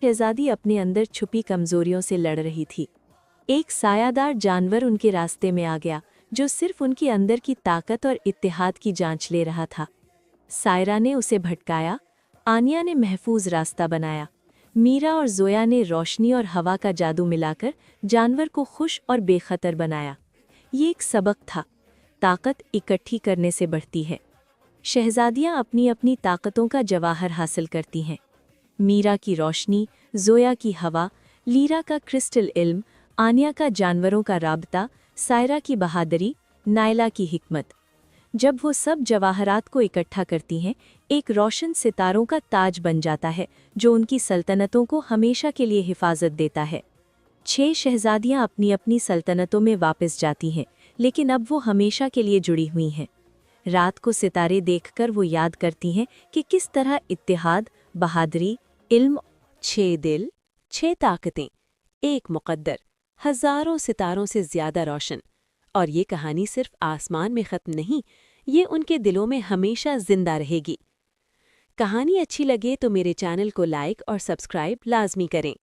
शहजादी अपने अंदर छुपी कमजोरियों से लड़ रही थी। एक सायादार जानवर उनके रास्ते में आ गया, जो सिर्फ उनके अंदर की ताकत और इत्तेहाद की जांच ले रहा था। सायरा ने उसे भटकाया, आनिया ने महफूज रास्ता बनाया, मीरा और जोया ने रोशनी और हवा का जादू मिलाकर जानवर को खुश और बेखतर बनाया। ये एक सबक था, ताकत इकट्ठी करने से बढ़ती है। शहजादियाँ अपनी अपनी ताकतों का जवाहर हासिल करती हैं। मीरा की रोशनी, जोया की हवा, लीरा का क्रिस्टल इल्म, आनिया का जानवरों का राबता, सायरा की बहादुरी, नायला की हिकमत। जब वो सब जवाहरात को इकट्ठा करती हैं, एक रोशन सितारों का ताज बन जाता है, जो उनकी सल्तनतों को हमेशा के लिए हिफाजत देता है। 6 शहजादियाँ अपनी अपनी सल्तनतों में वापस जाती हैं, लेकिन अब वो हमेशा के लिए जुड़ी हुई हैं। रात को सितारे देखकर वो याद करती हैं कि किस तरह इत्तेहाद, बहादुरी, इल्म, 6 दिल, 6 ताकतें, एक मुक़द्दर, हज़ारों सितारों से ज़्यादा रोशन। और ये कहानी सिर्फ आसमान में ख़त्म नहीं, ये उनके दिलों में हमेशा ज़िंदा रहेगी। कहानी अच्छी लगे तो मेरे चैनल को लाइक और सब्सक्राइब लाजमी करें।